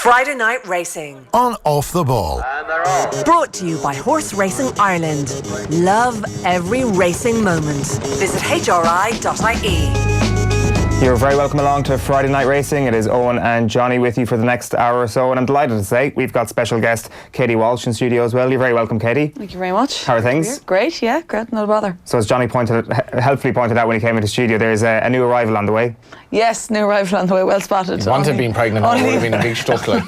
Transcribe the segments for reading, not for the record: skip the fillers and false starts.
Friday Night Racing on Off the Ball. Brought to you by Horse Racing Ireland. Love every racing moment. Visit hri.ie. You're very welcome along to Friday Night Racing. It is Owen and Johnny with you for the next hour or so, and I'm delighted to say we've got special guest Katie Walsh in studio as well. You're very welcome, Katie. Thank you very much. How are things? Great, yeah, great, no bother. So as Johnny helpfully pointed out when he came into studio, there's a new arrival on the way. Yes, new arrival on the way, well spotted. If wanted being pregnant, it would have been a big stuff, like.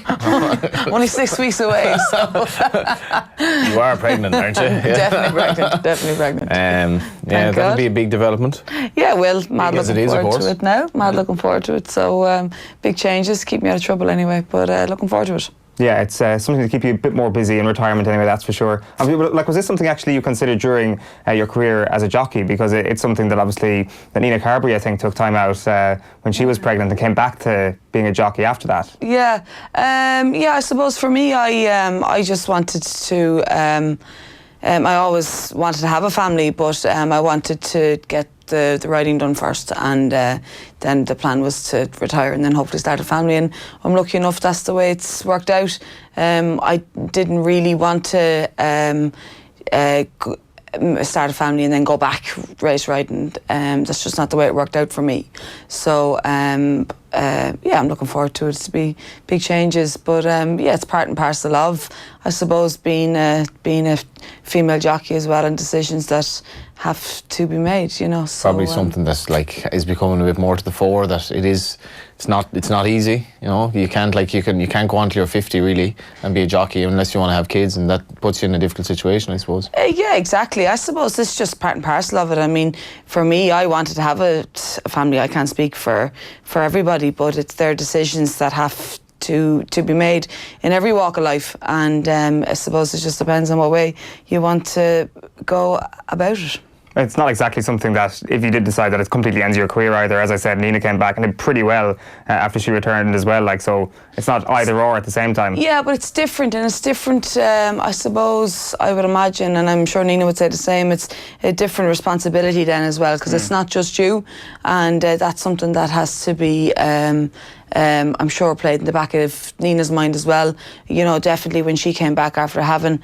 Only 6 weeks away, so. You are pregnant, aren't you? Yeah. Definitely pregnant. Yeah, that'll be a big development. Yeah, well, mad As looking it is, of forward course. to it now. Mad looking forward to it. So big changes, keep me out of trouble anyway, but looking forward to it. Yeah, it's something to keep you a bit more busy in retirement anyway, that's for sure. Like, was this something actually you considered during your career as a jockey? Because it's something that obviously that Nina Carbery, I think, took time out when she was pregnant and came back to being a jockey after that. Yeah, I suppose for me, I just wanted to. I always wanted to have a family, but I wanted to get the riding done first, and then the plan was to retire and then hopefully start a family, and I'm lucky enough that's the way it's worked out. I didn't really want to start a family and then go back race riding. That's just not the way it worked out for me. So I'm looking forward to it. To be big changes, but it's part and parcel of, I suppose, being a female jockey as well, and decisions that have to be made, you know. So, Probably something that's like is becoming a bit more to the fore. That it's not easy. You know, you can't go on till you're 50 really and be a jockey unless you want to have kids, and that puts you in a difficult situation, I suppose. Yeah, exactly. I suppose it's just part and parcel of it. I mean, for me, I wanted to have a family. I can't speak for everybody, but it's their decisions that have to be made in every walk of life, and I suppose it just depends on what way you want to go about it. It's not exactly something that, if you did decide that it completely ends your career either. As I said, Nina came back and did pretty well after she returned as well. Like, so it's not either or at the same time. Yeah, but it's different, and it's different. I suppose I would imagine, and I'm sure Nina would say the same. It's a different responsibility then as well, because it's not just you, and that's something that has to be. I'm sure played in the back of Nina's mind as well. You know, definitely when she came back after having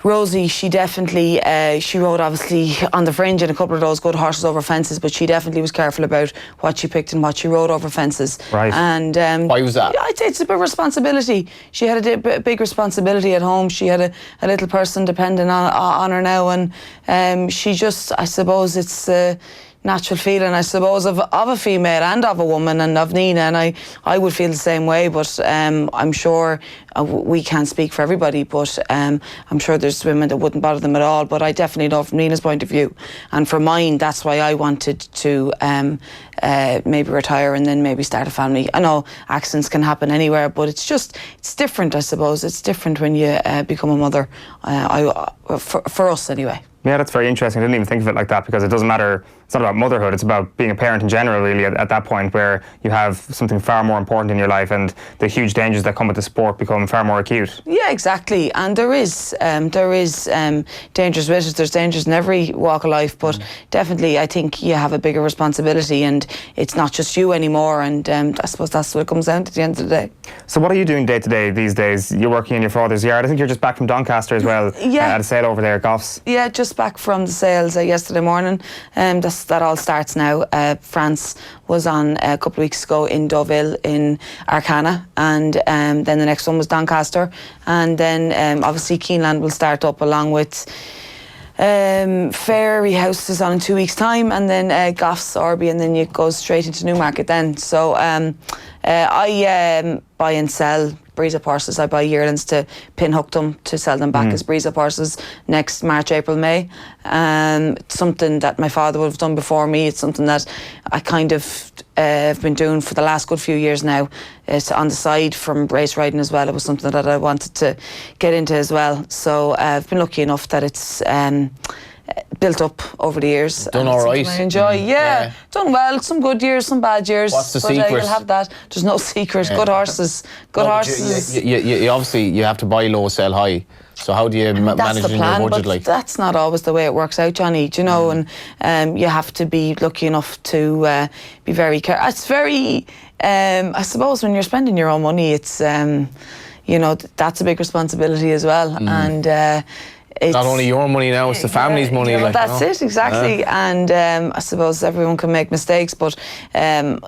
Rosie, she definitely, she rode obviously on the fringe and a couple of those good horses over fences, but she definitely was careful about what she picked and what she rode over fences. Right. And why was that? I'd say it's a big responsibility. She had a big responsibility at home. She had a little person depending on her now, and she just, I suppose it's natural feeling, I suppose, of a female and of a woman and of Nina, and I would feel the same way, but I'm sure we can't speak for everybody, but I'm sure there's women that wouldn't bother them at all, but I definitely know from Nina's point of view, and for mine, that's why I wanted to maybe retire and then maybe start a family. I know accidents can happen anywhere, but it's different, I suppose. It's different when you become a mother, for us anyway. Yeah, that's very interesting. I didn't even think of it like that, because it doesn't matter. It's not about motherhood. It's about being a parent in general, really, at that point where you have something far more important in your life, and the huge dangers that come with the sport become far more acute. Yeah, exactly. And there is dangers with it. There's dangers in every walk of life, but definitely I think you have a bigger responsibility, and it's not just you anymore. And I suppose that's what it comes down to at the end of the day. So what are you doing day to day these days? You're working in your father's yard. I think you're just back from Doncaster as well. Yeah. At a sale over there at Goffs. Yeah, just back from the sales yesterday morning. That all starts now. France was on a couple of weeks ago in Deauville in Arcana, and then the next one was Doncaster, and then obviously Keeneland will start up along with Fairy House is on in 2 weeks' time, and then Goffs, Orby, and then you go straight into Newmarket then. So I buy and sell breeze up horses. I buy yearlings to pinhook them to sell them back as breeze up horses next March, April, May. It's something that my father would have done before me. It's something that I kind of have been doing for the last good few years now. It's on the side from race riding as well. It was something that I wanted to get into as well. So I've been lucky enough that it's built up over the years. Done and all it's right. something I enjoy. Yeah, done well. Some good years, some bad years. What's the but secret? You'll have that. There's no secret. Good horses. Good horses. You obviously you have to buy low, sell high. So how do you That's manage the in plan, your budget? but Like that's not always the way it works out, Johnny. Do you know? And you have to be lucky enough to be very careful. It's very. I suppose when you're spending your own money, it's that's a big responsibility as well. And it's not only your money now, it's the family's money. Yeah, like, that's it, exactly. And I suppose everyone can make mistakes, but when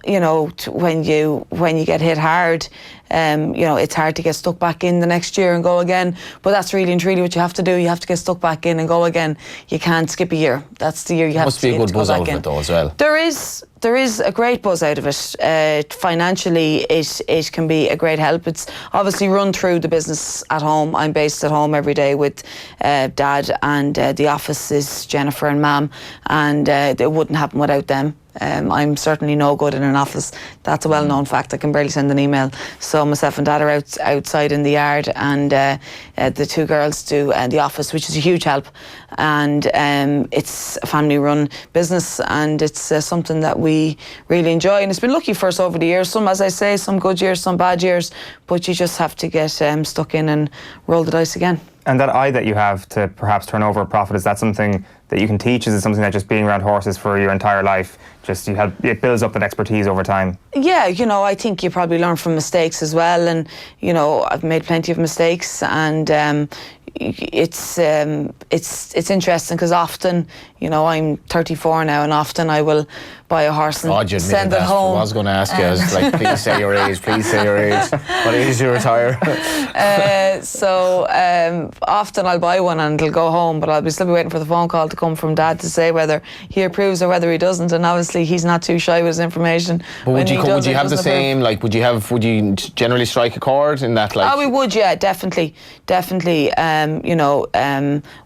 you get hit hard, it's hard to get stuck back in the next year and go again. But that's really and truly what you have to do. You have to get stuck back in and go again. You can't skip a year. That's the year you have must to. Must be a good buzz out of in. it though as well. There is a great buzz out of it. Financially, it can be a great help. It's obviously run through the business at home. I'm based at home every day with Dad, and the office is Jennifer and Mam, and it wouldn't happen without them. I'm certainly no good in an office. That's a well-known fact. I can barely send an email. So myself and Dad are outside in the yard, and the two girls do the office, which is a huge help. And it's a family-run business, and it's something that we really enjoy. And it's been lucky for us over the years. Some, as I say, some good years, some bad years. But you just have to get stuck in and roll the dice again. And that eye that you have to perhaps turn over a profit, is that something that you can teach? Is it something that just being around horses for your entire life, it builds up that expertise over time? Yeah, I think you probably learn from mistakes as well. And, I've made plenty of mistakes, and it's interesting because often, I'm 34 now, and often I will buy a horse and send it home. I was going to ask you, I was like, please say your age, please say your age. What age do you retire? So often I'll buy one and it'll go home, but I'll still be waiting for the phone call to come from Dad to say whether he approves or whether he doesn't. And obviously he's not too shy with his information. But would you have the same, like, would you generally strike a chord in that, like? Oh, we would, yeah, definitely.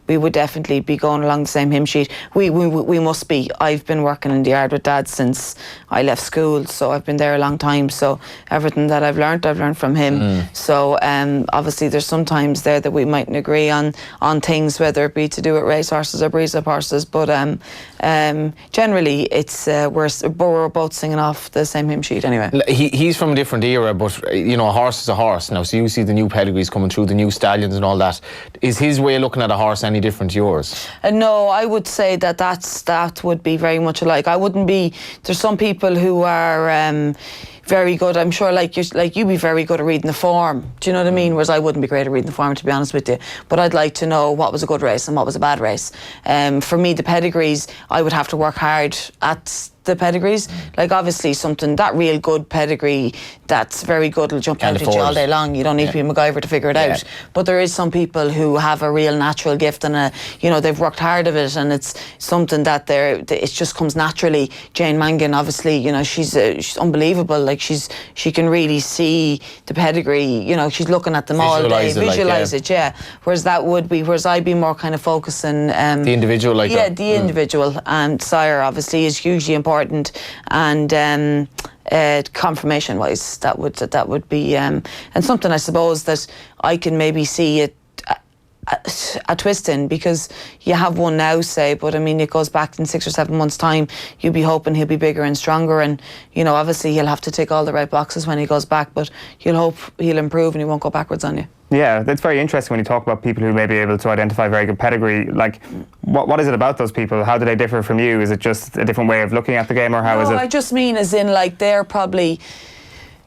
We would definitely be going along the same hymn sheet. We must be. I've been working in the yard with Dad since I left school, so I've been there a long time. So everything that I've learned from him. So obviously there's sometimes there that we mightn't agree on things, whether it be to do with race horses or breeds of horses. But generally, it's we're both singing off the same hymn sheet anyway. He's from a different era, but a horse is a horse now. So you see the new pedigrees coming through, the new stallions and all that. Is his way of looking at a horse any different to yours? No, I would say that would be very much alike. I wouldn't be. There's some people who are very good. I'm sure, like you'd be very good at reading the form. Do you know what I mean? Whereas I wouldn't be great at reading the form, to be honest with you. But I'd like to know what was a good race and what was a bad race. For me, the pedigrees, I would have to work hard at the pedigrees. Like obviously that real good pedigree that's very good will jump out at you all day long. You don't need to be a MacGyver to figure it out. But there is some people who have a real natural gift and they've worked hard of it, and it's something that it just comes naturally. Jane Mangan, obviously, she's unbelievable. Like she can really see the pedigree. She's looking at them all day, visualize it. Yeah. Whereas I'd be more kind of focusing the individual, like that. The individual, and sire obviously is hugely important. And confirmation wise, that would be and something I suppose that I can maybe see it a twist in, because you have one now, say, but I mean it goes back in 6 or 7 months' time. You'll be hoping he'll be bigger and stronger, and obviously he'll have to tick all the right boxes when he goes back, but you'll hope he'll improve and he won't go backwards on you. Yeah, that's very interesting when you talk about people who may be able to identify very good pedigree. Like, what is it about those people? How do they differ from you? Is it just a different way of looking at the game, or how is it? No, I just mean as in, like,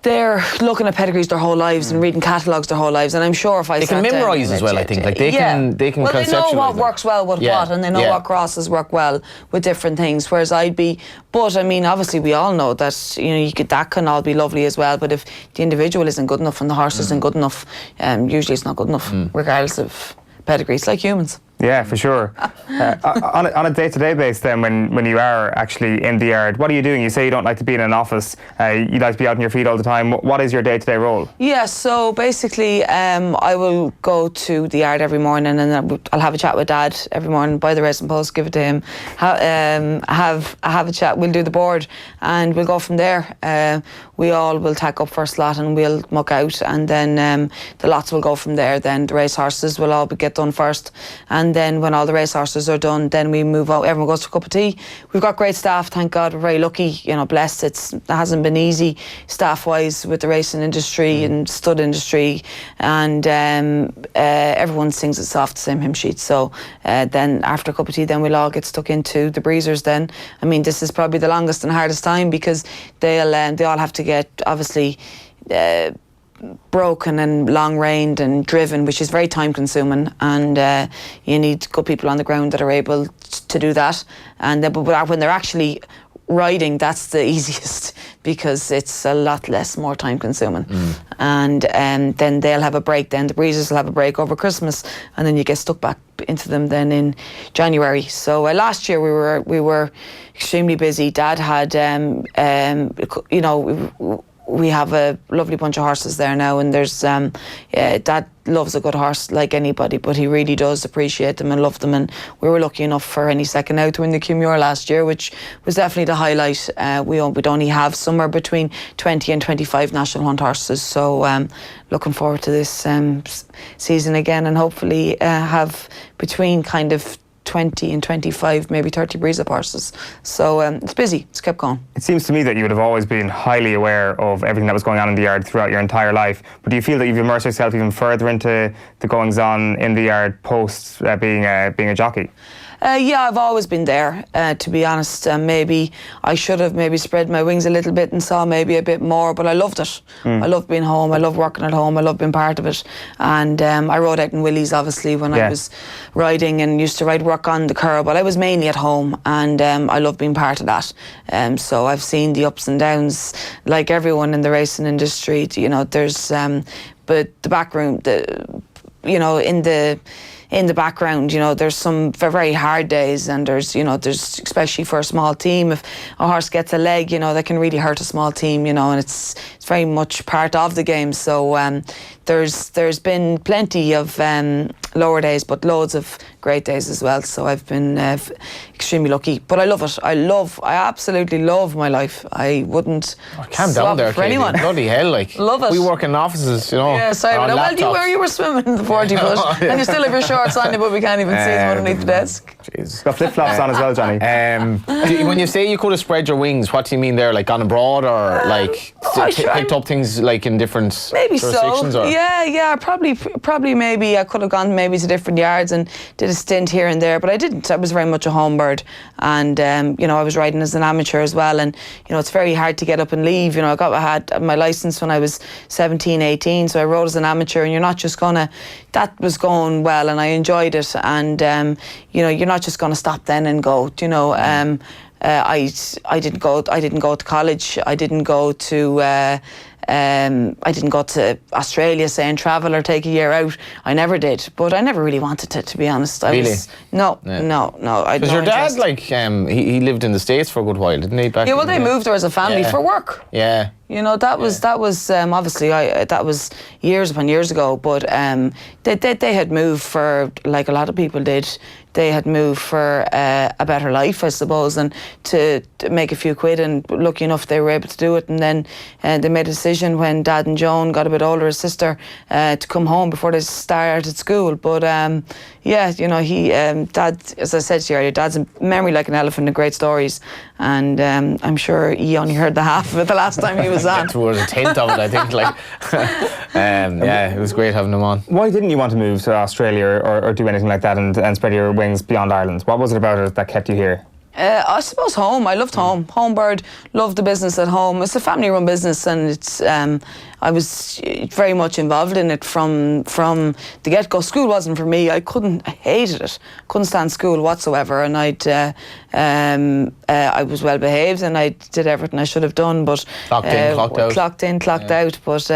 they're looking at pedigrees their whole lives and reading catalogues their whole lives, and I'm sure if I they can memorise as well. I think they can well, conceptualise. They know what works well with what, and they know what crosses work well with different things. Whereas but I mean, obviously we all know that that can all be lovely as well. But if the individual isn't good enough and the horse isn't good enough, usually it's not good enough, regardless of pedigree. It's like humans. Yeah, for sure. On a day-to-day basis then, when you are actually in the yard, what are you doing? You say you don't like to be in an office, you like to be out on your feet all the time. What is your day-to-day role? Yeah, so basically I will go to the yard every morning, and I'll have a chat with Dad every morning, buy the racing post, give it to him, have a chat, we'll do the board, and we'll go from there. We all will tack up first lot and we'll muck out, and then the lots will go from there. Then the race horses will all get done first, and and then when all the race horses are done, then we move out. Everyone goes for a cup of tea. We've got great staff, thank God. We're very lucky, blessed. It hasn't been easy staff-wise with the racing industry and stud industry, and everyone sings it off the same hymn sheet. So then after a cup of tea, then we'll all get stuck into the breezers then. I mean, this is probably the longest and hardest time, because they all have to get, obviously, broken and long-reined and driven, which is very time-consuming, and you need good people on the ground that are able to do that. And then, but when they're actually riding, that's the easiest, because it's a lot more time-consuming. And then they'll have a break. Then the breezers will have a break over Christmas, and then you get stuck back into them then in January. So last year we were extremely busy. Dad had we have a lovely bunch of horses there now, and there's Dad loves a good horse like anybody, but he really does appreciate them and love them, and we were lucky enough for any second out to win the Cumure last year, which was definitely the highlight. We'd only have somewhere between 20 and 25 national hunt horses, so looking forward to this season again, and hopefully have between kind of 20 and 25, maybe 30 breeze-up horses. So it's busy, it's kept going. It seems to me that you would have always been highly aware of everything that was going on in the yard throughout your entire life, but do you feel that you've immersed yourself even further into the goings-on in the yard post being a jockey? Yeah, I've always been there, to be honest. Maybe I should have maybe spread my wings a little bit and saw maybe a bit more, but I loved it. I loved being home, I loved working at home, I loved being part of it. And I rode out in Willys, obviously, when I was riding, and used to ride work on the curb, but I was mainly at home, and I loved being part of that. So I've seen the ups and downs, like everyone in the racing industry. There's, but the back room, in the background, there's some very hard days, and there's especially for a small team, if a horse gets a leg, that can really hurt a small team, and it's very much part of the game. So there's been plenty of lower days, but loads of great days as well. So I've been extremely lucky, but I love it. I absolutely love my life. I wouldn't calm swap down there, for Katie. anyone. Bloody hell, like love it. we work in offices, Yeah, sorry, but well, you were swimming in the 40 foot, and you still have your shorts on you, but we can't even see them underneath the desk. Jeez. Got flip-flops on as well, Johnny. When you say you could have spread your wings, what do you mean there? Like gone abroad, or like picked up things like in different maybe jurisdictions? So. Or? Yeah. Probably maybe I could have gone maybe to different yards and did a stint here and there, but I didn't. I was very much a home bird, and I was riding as an amateur as well, and it's very hard to get up and leave. I had my license when I was 17, 18, so I rode as an amateur, and you're not just gonna. That was going well, and I enjoyed it, and you're not just gonna stop then and go. I didn't go to college. I didn't go to Australia, say, and travel or take a year out. I never did, but I never really wanted to be honest. No. Because your dad, he lived in the States for a good while, didn't he? They moved there as a family for work. Yeah. That was obviously that was years upon years ago. But they had moved for, like a lot of people did. They had moved for a better life, I suppose, and to make a few quid. And lucky enough, they were able to do it. And then they made a decision when Dad and Joan got a bit older, his sister, to come home before they started school. But Dad, as I said to you earlier, Dad's a memory like an elephant and great stories. And I'm sure he only heard the half of it the last time he was on. Towards a tenth of it, I think. It was great having him on. Why didn't you want to move to Australia or do anything like that and spread your wings beyond Ireland? What was it about it that kept you here? I suppose home. I loved home. Home bird. Loved the business at home. It's a family-run business, and it's. I was very much involved in it from the get-go. School wasn't for me. I hated it. Couldn't stand school whatsoever. And I was well behaved, and I did everything I should have done. But clocked in, clocked out. Clocked in, clocked out. But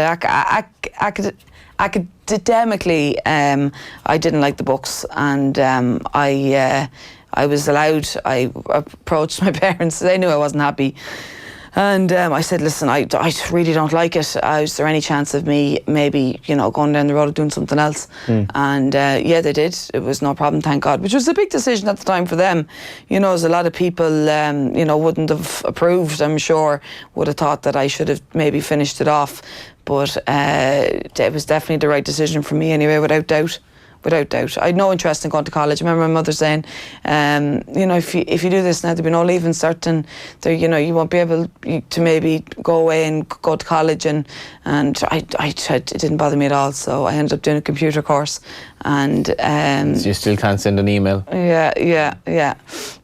academically, I didn't like the books, and I was allowed. I approached my parents. They knew I wasn't happy. And I said, listen, I really don't like it. Is there any chance of me maybe, going down the road of doing something else? And they did. It was no problem, thank God, which was a big decision at the time for them. As a lot of people, wouldn't have approved, I'm sure, would have thought that I should have maybe finished it off. But it was definitely the right decision for me anyway, without doubt. without doubt. I had no interest in going to college. I remember my mother saying, you know, if you do this now, there'll be no leaving certain. There, you know, you won't be able to maybe go away and go to college, and it didn't bother me at all. So I ended up doing a computer course, and So you still can't send an email. Yeah.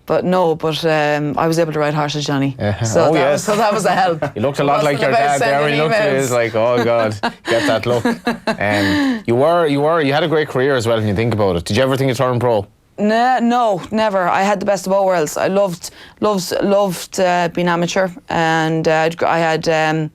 But I was able to ride horses, Johnny. So that was a help. You looked a lot like your dad there when you looked at it. It's like, oh God, get that look. You had a great career as well when you think about it. Did you ever think of turning pro? No, never. I had the best of all worlds. I loved being amateur, and I had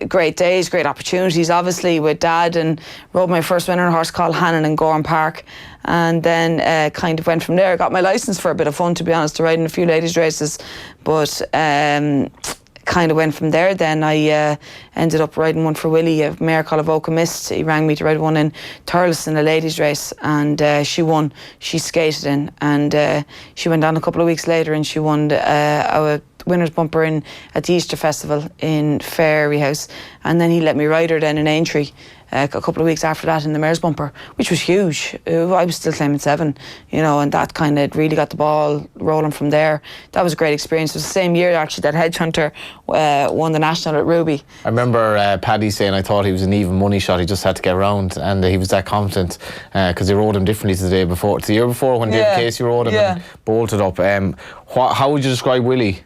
great days, great opportunities, obviously, with Dad, and rode my first winter on a horse called Hannon in Gorham Park, and then kind of went from there. I got my licence for a bit of fun, to be honest, to ride in a few ladies' races, but kind of went from there. Then I ended up riding one for Willie, a mare called Evoca Mist. He rang me to ride one in Thurles in a ladies' race, and she won. She skated in, and she went on a couple of weeks later, and she won our winner's bumper at the Easter Festival in Fairy House, and then he let me ride her then in Aintree a couple of weeks after that in the mare's bumper, which was huge. I was still claiming 7, you know, and that kind of really got the ball rolling from there. That was a great experience. It was the same year actually that Hedge Hunter won the national at Ruby. I remember Paddy saying, I thought he was an even money shot, he just had to get around, and he was that confident because he rode him differently to the year before when David Casey rode him and bolted up. How would you describe Willie?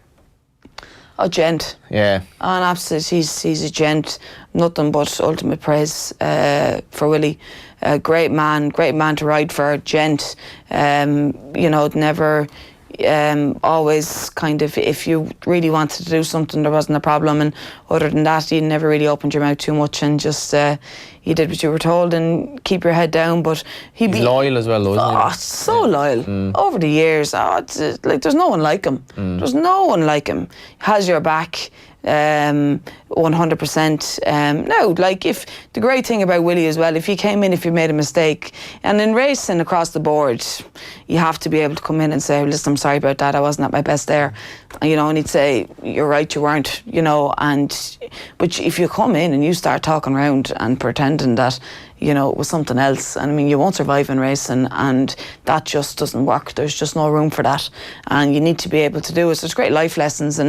A gent. Yeah. And absolutely, he's a gent. Nothing but ultimate praise for Willie. Great man to ride for. Gent. You know, never. Always kind of, if you really wanted to do something, there wasn't a problem, and other than that, you never really opened your mouth too much, and just you did what you were told and keep your head down. But he's loyal as well, though, isn't he? Oh, so loyal. Over the years, like there's no one like him. There's no one like him. Has your back. 100%. No, like, if the great thing about Willie as well, if you came in, if you made a mistake, and in racing across the board, you have to be able to come in and say, listen, I'm sorry about that, I wasn't at my best there, you know, and he'd say, you're right, you weren't, you know. But if you come in and you start talking around and pretending that, you know, it was something else, and I mean, you won't survive in racing, and that just doesn't work. There's just no room for that, and you need to be able to do it. So it's great life lessons.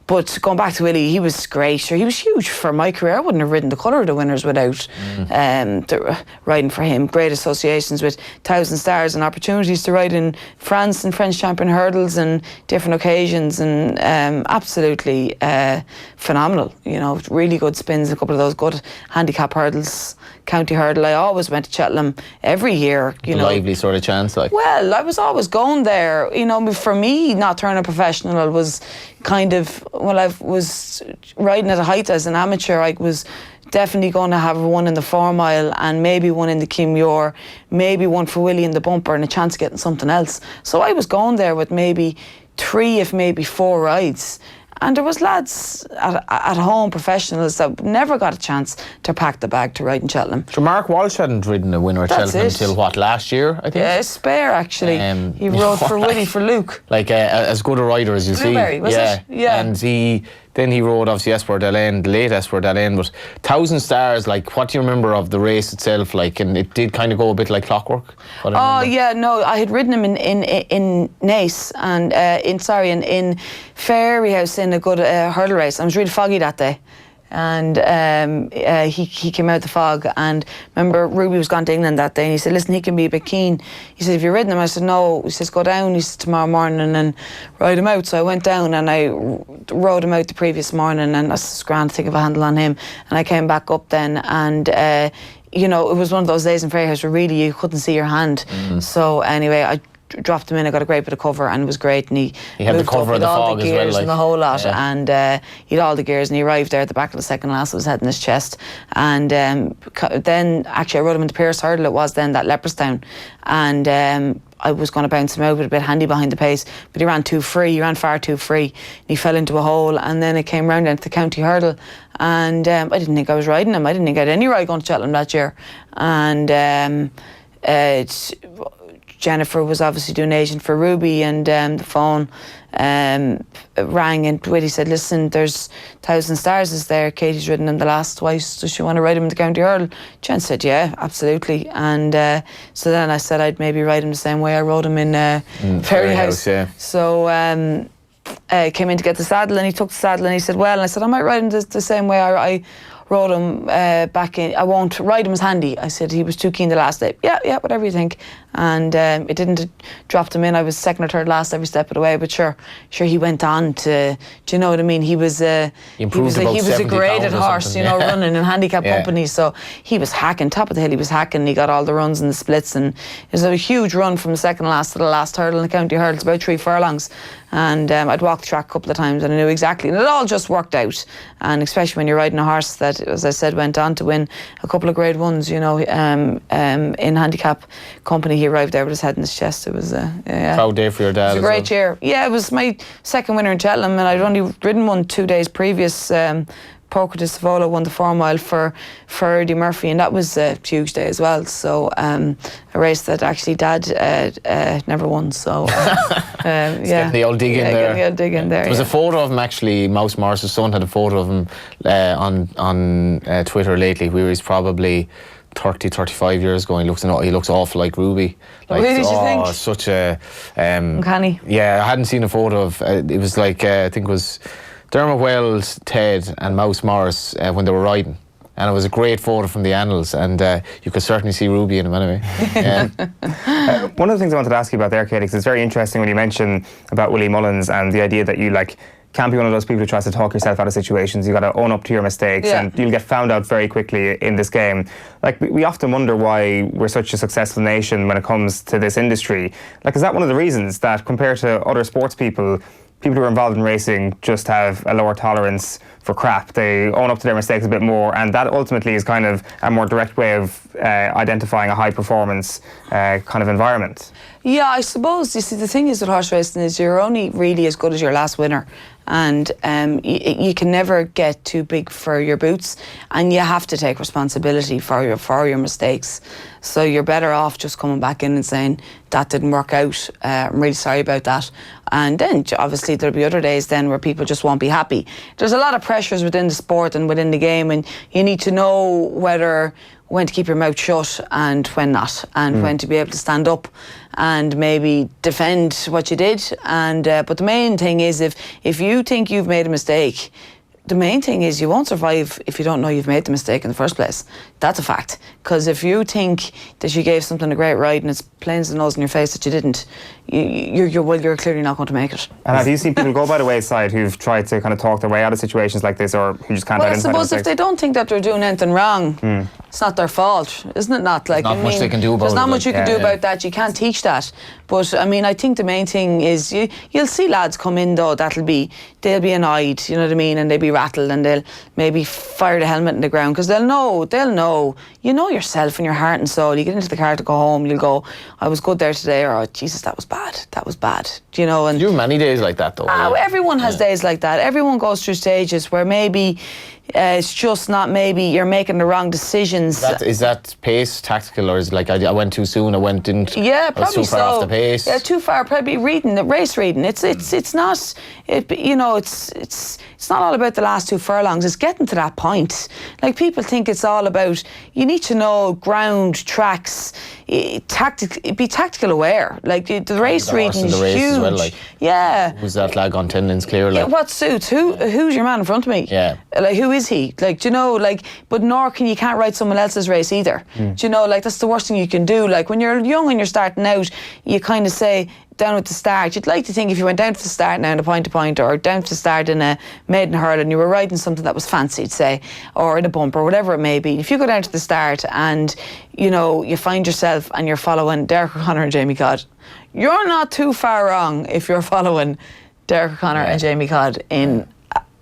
But going back to Willie, he was great. Sure, he was huge for my career. I wouldn't have ridden the colour of the winners without riding for him. Great associations with 1,000 Stars and opportunities to ride in France and French champion hurdles and different occasions, and absolutely phenomenal. You know, really good spins, a couple of those good handicap hurdles, county hurdle. I always went to Cheltenham every year. You know, lively sort of chance, like. Well, I was always going there. You know, for me, not turning professional was kind of, well, I was riding at a height as an amateur. I was definitely going to have one in the 4 mile and maybe one in the Kimure, maybe one for Willie in the bumper, and a chance of getting something else. So I was going there with maybe 3, if maybe 4 rides. And there was lads at home, professionals, that never got a chance to pack the bag to ride in Cheltenham. So Mark Walsh hadn't ridden a winner at Cheltenham until what, last year, I think? Yeah, Spare actually. He rode for Willie for Luke. Like as good a rider as you Blueberry, see. was it? Yeah. And then he rode obviously Espoir Delaine, the late Espoir Delaine, but 1,000 Stars, like, what do you remember of the race itself? Like, and it did kind of go a bit like clockwork. Oh yeah, no, I had ridden him in Naas and in Fairy House in a good hurdle race. I was really foggy that day, and he came out the fog, and remember Ruby was gone to England that day, and he said, listen, he can be a bit keen. He said, have you ridden him? I said, no. He says, go down, he said, tomorrow morning and ride him out. So I went down and I rode him out the previous morning, and that's grand to think of a handle on him. And I came back up then, and you know, it was one of those days in Fairy House where really you couldn't see your hand. So anyway, I dropped him in. I got a great bit of cover, and it was great. And he had the cover of the fog as well, gears and the whole lot. And he had all the gears, and he arrived there at the back of the second last with his head in his chest. And then actually I rode him into Pierce Hurdle. It was then that Leopardstown, and I was going to bounce him out with a bit handy behind the pace, but he ran too free. He ran far too free. And he fell into a hole, and then it came round into the county hurdle, and I didn't think I was riding him. I didn't think I had any ride going to Cheltenham that year. And Jennifer was obviously doing agent for Ruby, and the phone rang and Whitty said, listen, there's 1,000 Stars is there, Katie's ridden him the last twice, does she want to ride him in the County Hurl? Jen said, yeah, absolutely. And so then I said I'd maybe ride him the same way I rode him in Ferry House. Yeah. So came in to get the saddle, and he took the saddle and he said, well, and I said, I might ride him the same way I rode him back in. I won't ride him as handy. I said he was too keen the last day. Yeah, whatever you think. And it didn't drop him in. I was second or third last every step of the way. But sure, he went on to. Do you know what I mean? He was a graded horse, you know, running in handicap companies. So he was hacking top of the hill. He was hacking. He got all the runs and the splits, and it was a huge run from the second last to the last hurdle in the county hurdle. It's about 3 furlongs. And I'd walked the track a couple of times, and I knew exactly, and it all just worked out. And especially when you're riding a horse that, as I said, went on to win a couple of grade ones, you know, in handicap company. He arrived there with his head in his chest. It was proud day for your dad. It was a great year. Yeah, it was my second winner in Cheltenham, and I'd only ridden one 2 days previous. Porco de Savola won the 4 mile for Eddie Murphy, and that was a huge day as well. So a race that actually Dad never won. So yeah, getting the old dig in there. Getting the old dig in there. There was a photo of him actually. Mouse Morris's son had a photo of him on Twitter lately, where he's probably 30, 35 years ago. He looks awful like Ruby. Like, really, did you think? Such a uncanny. Yeah, I hadn't seen a photo of. It was like I think it was Dermot Wells, Ted, and Mouse Morris when they were riding. And it was a great photo from the annals, and you could certainly see Ruby in him anyway. One of the things I wanted to ask you about there, Katie, because it's very interesting when you mention about Willie Mullins and the idea that you can't be one of those people who tries to talk yourself out of situations. You got to own up to your mistakes, and you'll get found out very quickly in this game. Like, we often wonder why we're such a successful nation when it comes to this industry. Like, is that one of the reasons that compared to other sports people who are involved in racing just have a lower tolerance for crap? They own up to their mistakes a bit more, and that ultimately is kind of a more direct way of identifying a high performance kind of environment. Yeah, I suppose, you see, the thing is with horse racing is you're only really as good as your last winner, and you can never get too big for your boots, and you have to take responsibility for your mistakes. So you're better off just coming back in and saying, that didn't work out, I'm really sorry about that. And then obviously there'll be other days then where people just won't be happy. There's a lot of pressures within the sport and within the game, and you need to know when to keep your mouth shut and when not, and when to be able to stand up and maybe defend what you did. And but the main thing is, if you think you've made a mistake, the main thing is you won't survive if you don't know you've made the mistake in the first place. That's a fact. Because if you think that you gave something a great ride and it's plain as the nose in your face that you didn't, you're clearly not going to make it. And have you seen people go by the wayside who've tried to kind of talk their way out of situations like this, or who just can't identify? Well, I suppose if they don't think that they're doing anything wrong, it's not their fault, isn't it? Not like, there's not much they can do about it. There's not much you can do about that. You can't teach that. But I mean, I think the main thing is you'll see lads come in though they'll be annoyed, you know what I mean, and they'll be rattled, and they'll maybe fire the helmet in the ground because they'll know. You know yourself in your heart and soul. You get into the car to go home, you'll go, I was good there today, or, oh, Jesus, that was bad. You know, and you have many days like that though. Everyone has days like that. Everyone goes through stages where maybe it's just not, maybe you're making the wrong decisions. Is that pace tactical, or is it like I went too soon, I was too far off the pace? Yeah, too far, probably race reading. It's not, you know, it's not all about the last 2 furlongs. It's getting to that point. Like, people think it's all about, you need to know ground, tracks, be tactical aware. Like, the race reading is huge. Well, like, yeah. Who's that lag on 10 lengths clear? Like? Yeah, what suits? Who's your man in front of me? Yeah. Like, who is he? Like, do you know, like, but nor you can't ride someone else's race either. Do you know, like, that's the worst thing you can do. Like, when you're young and you're starting out, you kind of say, down at the start, you'd like to think if you went down to the start now in a point-to-point, or down to the start in a maiden hurl and you were riding something that was fancied, say, or in a bump or whatever it may be, if you go down to the start and, you know, you find yourself and you're following Derek O'Connor and Jamie Codd, you're not too far wrong if you're following Derek O'Connor and Jamie Codd in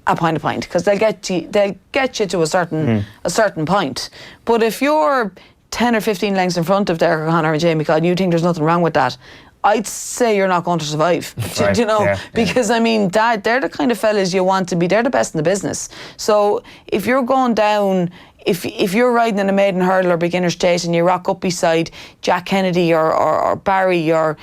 a point-to-point, because they'll get you to a certain point. But if you're 10 or 15 lengths in front of Derek O'Connor and Jamie Codd and you think there's nothing wrong with that, I'd say you're not going to survive. Right. Do you know? Because I mean, they're the kind of fellas you want to be. They're the best in the business. So if you're going down if you're riding in a maiden hurdle or beginner state and you rock up beside Jack Kennedy or Barry or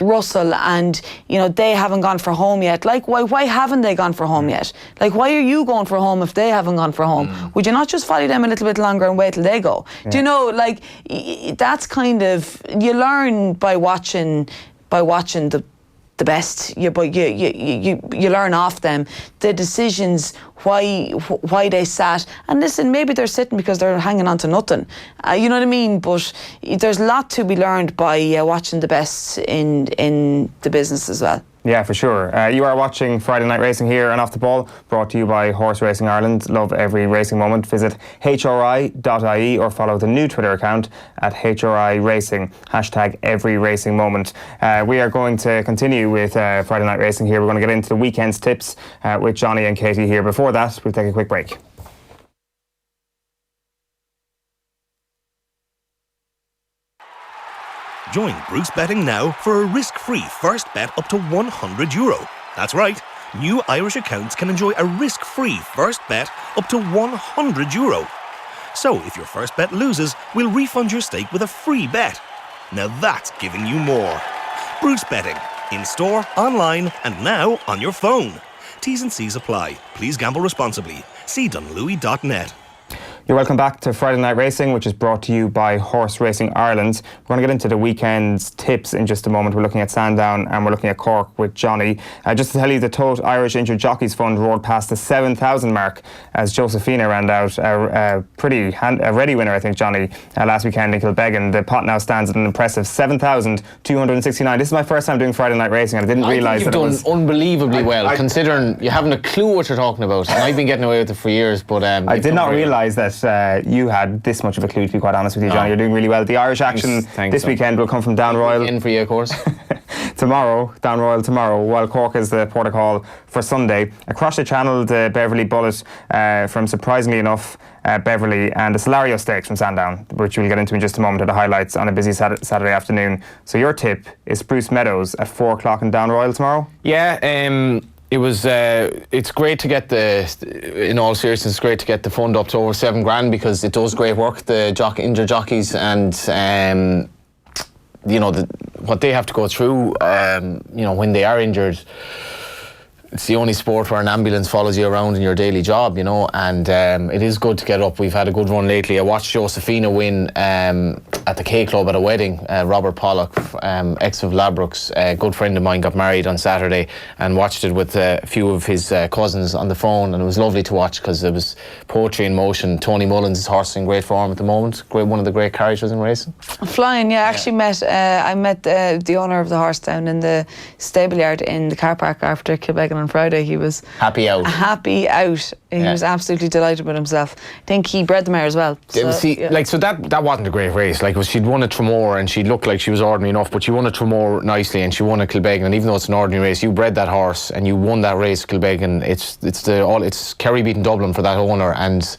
Russell, and they haven't gone for home yet. Like, why haven't they gone for home yet? Like, why are you going for home if they haven't gone for home? Would you not just follow them a little bit longer and wait till they go? Yeah. Do you know, like, that's kind of, you learn by watching the best, but you learn off them the decisions, why they sat. And listen, maybe they're sitting because they're hanging on to nothing. You know what I mean? But there's a lot to be learned by watching the best in the business as well. Yeah, for sure. You are watching Friday Night Racing here on Off the Ball, brought to you by Horse Racing Ireland. Love every racing moment. Visit hri.ie or follow the new Twitter account at HRI Racing, #every racing moment. We are going to continue with Friday Night Racing here. We're going to get into the weekend's tips with Johnny and Katie here. Before that, we'll take a quick break. Join Bruce Betting now for a risk-free first bet up to €100. That's right. New Irish accounts can enjoy a risk-free first bet up to €100. So if your first bet loses, we'll refund your stake with a free bet. Now that's giving you more. Bruce Betting. In store, online, and now on your phone. T's and C's apply. Please gamble responsibly. See dunlewy.net. You're welcome back to Friday Night Racing, which is brought to you by Horse Racing Ireland. We're going to get into the weekend's tips in just a moment. We're looking at Sandown and we're looking at Cork with Johnny. Just to tell you, the Tote Irish Injured Jockeys Fund roared past the 7,000 mark as Josephina ran out a ready winner, I think, Johnny, last weekend in Kilbeggan. The pot now stands at an impressive 7,269. This is my first time doing Friday Night Racing and I didn't realise that it was... You've done unbelievably well, considering you haven't a clue what you're talking about. And I've been getting away with it for years, but... I did not realise that you had this much of a clue, to be quite honest with you, Johnny. You're doing really well. The Irish action this weekend will come from Down Royal. In for you, of course. Tomorrow, Down Royal tomorrow, while Cork is the port of call for Sunday. Across the channel, the Beverley Bullet from, surprisingly enough, Beverley, and the Solario Stakes from Sandown, which we'll get into in just a moment, are the highlights on a busy Saturday afternoon. So your tip is Spruce Meadows at 4 o'clock in Down Royal tomorrow? Yeah, it's great to get in all seriousness, it's great to get the fund up to over $7,000 because it does great work, the injured jockeys, and what they have to go through, when they are injured. It's the only sport where an ambulance follows you around in your daily job, and it is good to get up. We've had a good run lately. I watched Josephina win at the K Club at a wedding. Robert Pollock, ex of Labrooks, a good friend of mine, got married on Saturday, and watched it with a few of his cousins on the phone, and it was lovely to watch because it was poetry in motion. Tony Mullins is horse in great form at the moment. One of the great characters in racing. Flying, yeah. Actually I met the owner of the horse down in the stable yard in the car park after Kilbeggan on Friday. He was happy out. He was absolutely delighted with himself. I think he bred the mare as well. So, so that wasn't a great race. Like, she'd won a Tramore and she looked like she was ordinary enough, but she won a Tramore nicely and she won a Kilbeggan. And even though it's an ordinary race, you bred that horse and you won that race, Kilbeggan. It's Kerry beating Dublin for that owner. And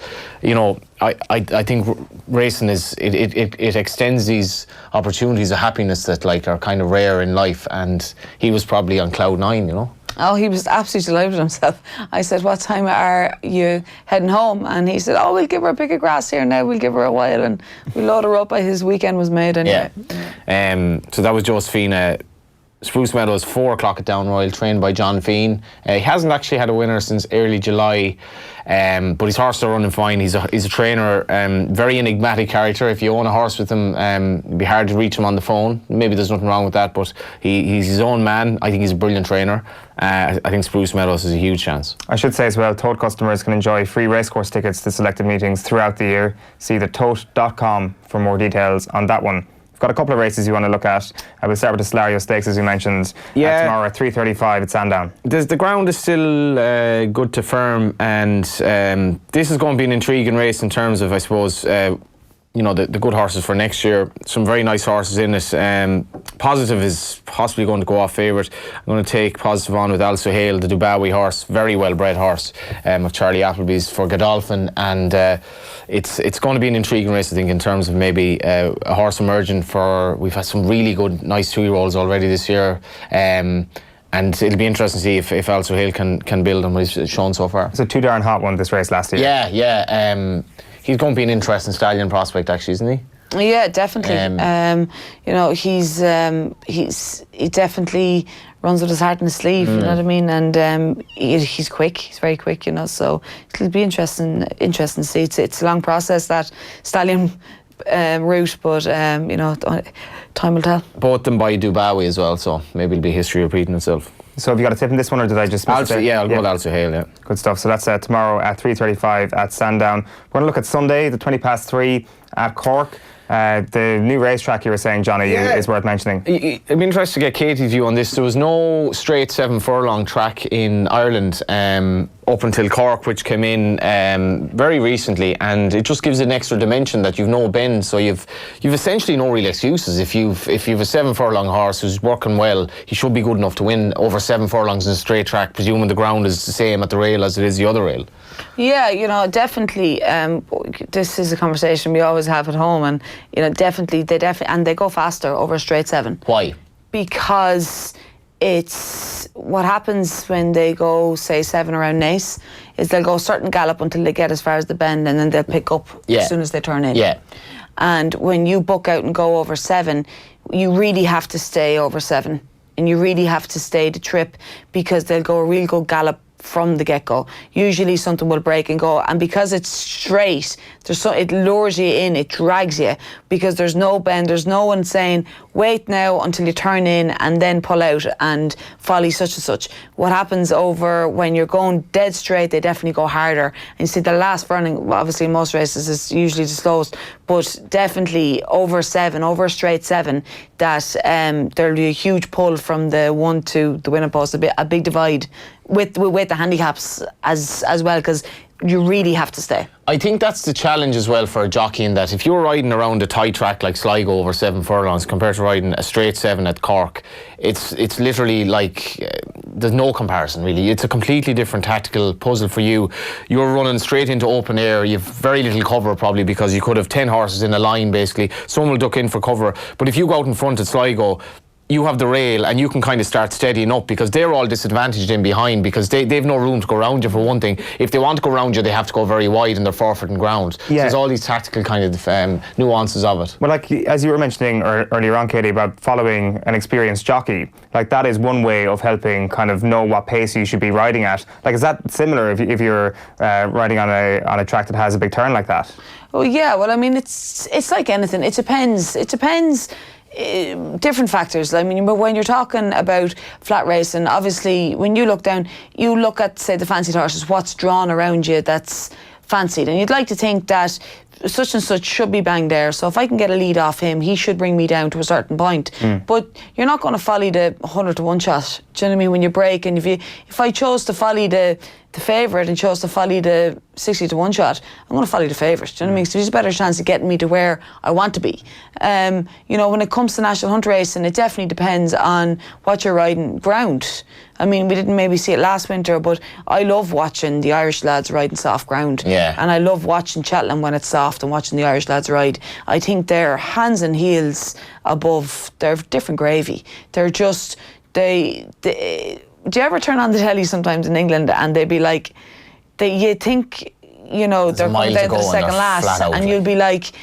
I think racing it extends these opportunities of happiness that are kind of rare in life. And he was probably on cloud 9, Oh, he was absolutely delighted with himself. I said, what time are you heading home? And he said, we'll give her a bit of grass here now, we'll give her a while and we'll load her up. His weekend was made anyway. Yeah. So that was Josephina. Spruce Meadows, 4 o'clock at Down Royal, trained by John Fean. He hasn't actually had a winner since early July, but his horses are running fine. He's a trainer, very enigmatic character. If you own a horse with him, it'd be hard to reach him on the phone. Maybe there's nothing wrong with that, but he's his own man. I think he's a brilliant trainer. I think Spruce Meadows is a huge chance. I should say as well, Tote customers can enjoy free racecourse tickets to selected meetings throughout the year. See thetote.com for more details on that one. Got a couple of races you want to look at. We'll start with the Solario Stakes, as you mentioned. Tomorrow at 3:35 at Sandown. The ground is still good to firm, and this is going to be an intriguing race in terms of, I suppose, the good horses for next year. Some very nice horses in it. Positive is possibly going to go off favourite. I'm going to take Positive on with Al Suhail, the Dubawi horse, very well bred horse of Charlie Appleby's for Godolphin, and it's going to be an intriguing race, I think, in terms of maybe a horse emerging for. We've had some really good, nice 2-year-olds already this year. And it'll be interesting to see if Also Hill can build on what he's shown so far. It's a too darn hot one, this race last year. Yeah. He's going to be an interesting stallion prospect, actually, isn't he? Yeah, definitely. You know, he definitely runs with his heart in his sleeve. You know what I mean? And he's quick. He's very quick. You know, so it'll be interesting to see. It's a long process, that stallion route, but you know, time will tell. Both them by Dubawi as well, so maybe it'll be history repeating itself. So have you got a tip in this one, or did I just miss it? Yeah, I'll go with Also Hill, yeah. Good stuff. So that's tomorrow at 3:35 at Sandown. We're going to look at Sunday, the 3:20 at Cork. The new racetrack you were saying, Johnny, is worth mentioning. It'd be interesting to get Katie's view on this. There was no straight 7 furlong track in Ireland up until Cork, which came in very recently, and it just gives it an extra dimension that you've no bend, so you've essentially no real excuses. If you've a 7 furlong horse who's working well, he should be good enough to win over 7 furlongs in a straight track, presuming the ground is the same at the rail as it is the other rail. Yeah, you know, definitely. This is a conversation we always have at home, and you know, definitely they go faster over a straight 7. Why? Because it's what happens when they go, say, 7 around Naas, is they'll go certain gallop until they get as far as the bend, and then they'll pick up as soon as they turn in. Yeah. And when you book out and go over 7, you really have to stay over 7, and you really have to stay the trip, because they'll go a real good gallop from the get-go. Usually something will break and go, and because it's straight, it lures you in, it drags you, because there's no bend, there's no one saying wait now until you turn in and then pull out and folly such and such. What happens over when you're going dead straight, they definitely go harder, and you see the last furlong, obviously in most races is usually the slowest, but definitely over a straight 7, that there'll be a huge pull from the 1 to the winning post, a big divide with the handicaps as well, because you really have to stay. I think that's the challenge as well for a jockey, in that if you're riding around a tight track like Sligo over 7 furlongs compared to riding a straight 7 at Cork, it's literally like there's no comparison really. It's a completely different tactical puzzle for you. You're running straight into open air. You've very little cover probably, because you could have 10 horses in a line basically. Some will duck in for cover, but if you go out in front at Sligo, you have the rail and you can kind of start steadying up, because they're all disadvantaged in behind, because they've no room to go around you for one thing. If they want to go around you, they have to go very wide and they're forfeiting ground. So there's all these tactical kind of nuances of it. Well, like as you were mentioning earlier on, Katie, about following an experienced jockey, like that is one way of helping kind of know what pace you should be riding at. Like, is that similar if you're riding on a track that has a big turn like that? Oh yeah, well I mean it's like anything. It depends. Different factors. I mean, but when you're talking about flat racing, obviously when you look down, you look at, say, the fancied horses, what's drawn around you that's fancied, and you'd like to think that such and such should be bang there, so if I can get a lead off him, he should bring me down to a certain point. But you're not going to folly the 100 to 1 shot. Do you know what I mean? When you break, and if I chose to folly the favourite and chose to folly the 60 to 1 shot, I'm going to folly the favourite. Do you know what I mean? So there's a better chance of getting me to where I want to be. You know, when it comes to national hunt racing, it definitely depends on what you're riding ground. I mean, we didn't maybe see it last winter, but I love watching the Irish lads riding soft ground. Yeah. And I love watching Cheltenham when it's soft and watching the Irish lads ride. I think they're hands and heels above. They're different gravy. They're just, do you ever turn on the telly sometimes in England and they'd be like, you think, you know, they're coming down to the second last, and you'll be like,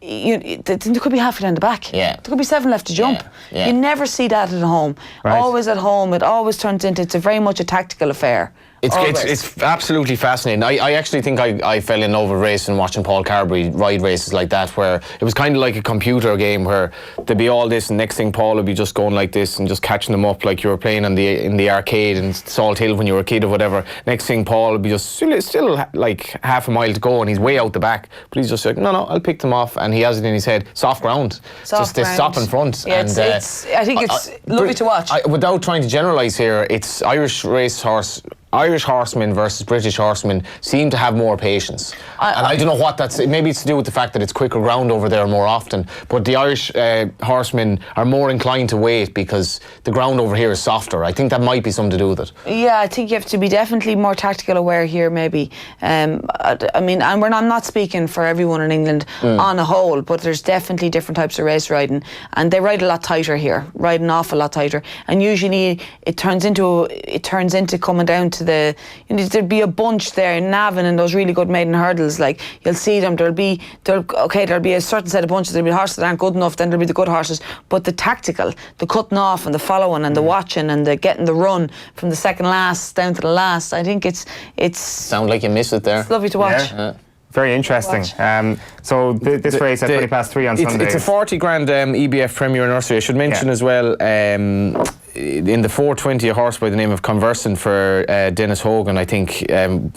there could be half down the back. Yeah. There could be 7 left to jump. Yeah. You never see that at home. Right. Always at home. It always turns into, it's very much a tactical affair. It's absolutely fascinating. I actually think I fell in love with racing watching Paul Carbery ride races like that, where it was kind of like a computer game where there'd be all this and next thing Paul would be just going like this and just catching them up like you were playing in the arcade in Salt Hill when you were a kid or whatever. Next thing Paul would be just still like half a mile to go and he's way out the back, but he's just like, no, I'll pick them off, and he has it in his head, soft ground. They stop in front. Yeah, and I think it's lovely to watch. Without trying to generalise here, it's Irish racehorse Irish horsemen versus British horsemen seem to have more patience. And I don't know what that's... Maybe it's to do with the fact that it's quicker ground over there more often, but the Irish horsemen are more inclined to wait because the ground over here is softer. I think that might be something to do with it. Yeah, I think you have to be definitely more tactical aware here, maybe. I mean, and I'm not speaking for everyone in England on a whole, but there's definitely different types of race riding, and they ride a lot tighter here, ride an awful lot tighter, and usually it turns into coming down to the, there'd be a bunch there in Navan and those really good maiden hurdles. Like, you'll see them. There'll be a certain set of bunches. There'll be horses that aren't good enough. Then there'll be the good horses. But the tactical, the cutting off and the following and the watching and the getting the run from the second last down to the last. I think it's. Sound like you miss it there. It's lovely to watch. Yeah. Very interesting. So this race at 3:20 on Sunday. It's a 40 grand EBF Premier Nursery. I should mention as well, in the 420, a horse by the name of Conversing for Dennis Hogan. I think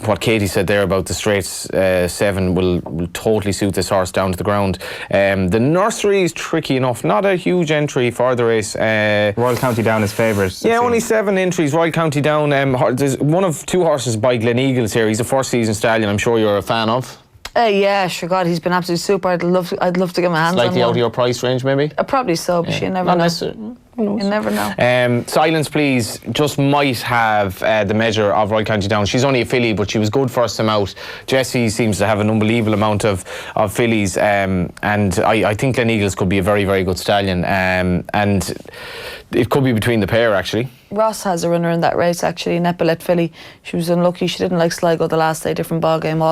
what Katie said there about the straights 7 will totally suit this horse down to the ground. The nursery is tricky enough. Not a huge entry for the race. Royal County Down is favourite. Yeah, only 7 entries. Royal County Down. There's one of 2 horses by Glen Eagles here. He's a first season stallion. I'm sure you're a fan of. Yeah, sure, God, he's been absolutely super. I'd love to get my hands on Slightly one. out of your price range, maybe? Probably so, but you never know. You never know. Silence Please just might have the measure of Royal County Down. She's only a filly, but she was good first time out. Jessie seems to have an unbelievable amount of fillies, and I think Glen Eagles could be a very, very good stallion, and it could be between the pair, actually. Ross has a runner in that race, actually, an Epaulet filly. She was unlucky. She didn't like Sligo the last day, different ball game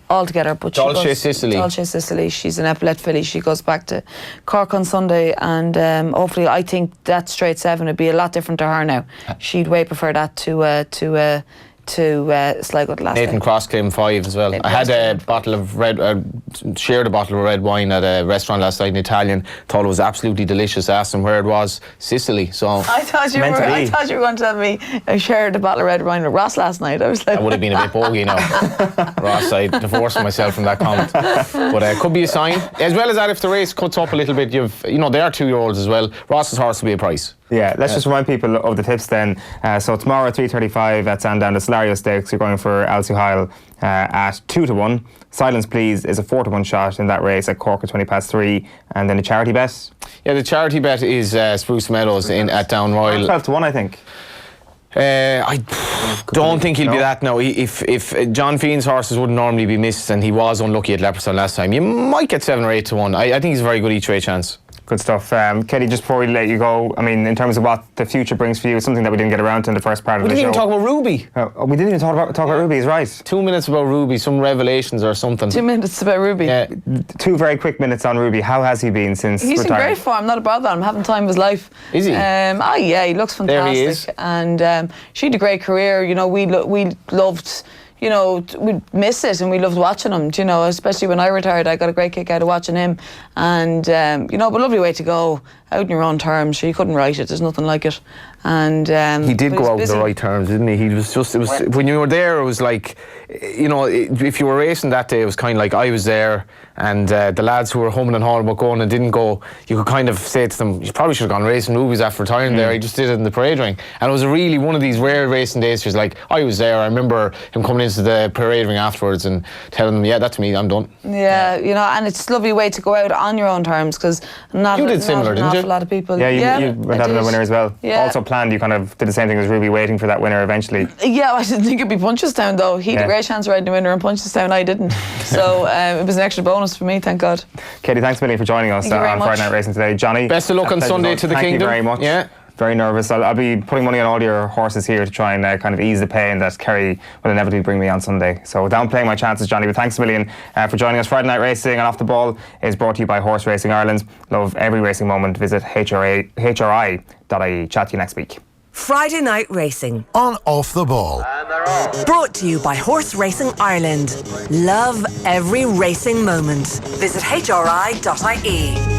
altogether. But Dolce Sicily. She's an Epaulet filly. She goes back to Cork on Sunday, and hopefully, I think that straight 7 would be a lot different to her now. She'd way prefer that to Sligo the last Nathan day. Cross claimed 5 as well. Nathan I had Cross a bottle of shared a bottle of red wine at a restaurant last night in Italian. Thought it was absolutely delicious. Asked him where it was. Sicily. So I thought you were going to tell me I shared a bottle of red wine with Ross last night. I was like, that would have been a bit bogey now. Ross, I divorced myself from that comment. But it could be a sign. As well as that, if the race cuts up a little bit, they are 2-year-olds as well. Ross's horse will be a price. Yeah, let's just remind people of the tips then. So tomorrow at 3:35 at Sandown, the Solario Stakes, you're going for Elsie Hyle at 2-1. Silence Please is a 4-1 shot in that race at Cork at 3:20, and then a charity bet. Yeah, the charity bet is Spruce Meadows at Down Royal. 12-1, I think. I don't think he'll be that now. If John Feen's horses wouldn't normally be missed, and he was unlucky at Leopardstown last time, you might get 7 or 8-1. I think he's a very good each way chance. Good stuff. Katie, just before we let you go, I mean, in terms of what the future brings for you, something that we didn't get around to in the first part of the show. We didn't even talk about Ruby. We didn't even talk about Ruby, is right. 2 minutes about Ruby, some revelations or something. 2 minutes about Ruby. Yeah. 2 very quick minutes on Ruby. How has he been since He's retirement? in great form, not about that. I'm having time of his life. Is he? Yeah, he looks fantastic. There he is. And she had a great career. We loved... we'd miss it, and we loved watching him, especially when I retired. I got a great kick out of watching him. And, but lovely way to go, out in your own terms. You couldn't write it, there's nothing like it. And he did go out on the right terms, didn't he? When you were there, it was like, if you were racing that day, it was kind of like I was there, and the lads who were humming and hawing about going and didn't go, you could kind of say to them, you probably should have gone racing Rubies after retiring there. He just did it in the parade ring. And it was really one of these rare racing days. He was like, I was there. I remember him coming into the parade ring afterwards and telling them, yeah, that's me, I'm done. Yeah, and it's a lovely way to go out on your own terms, because you did similar, didn't you? A lot of people. Yeah, you went out on the winner as well. Yeah. Also planned, you kind of did the same thing as Ruby, waiting for that winner eventually. Yeah, I didn't think it'd be Punchestown though. He had a great chance of riding the winner in Punchestown, I didn't. So it was an extra bonus for me, thank God. Katie, thanks a million for joining us on Friday Night Racing today. Johnny, best of luck on Sunday to the Kingdom. Thank you very much. Yeah. Very nervous. I'll be putting money on all your horses here to try and kind of ease the pain that Kerry will inevitably bring me on Sunday. So downplaying my chances, Johnny, but thanks a million for joining us. Friday Night Racing and Off the Ball is brought to you by Horse Racing Ireland. Love every racing moment. Visit hri.ie. Chat to you next week. Friday Night Racing on Off the Ball. Brought to you by Horse Racing Ireland. Love every racing moment. Visit hri.ie.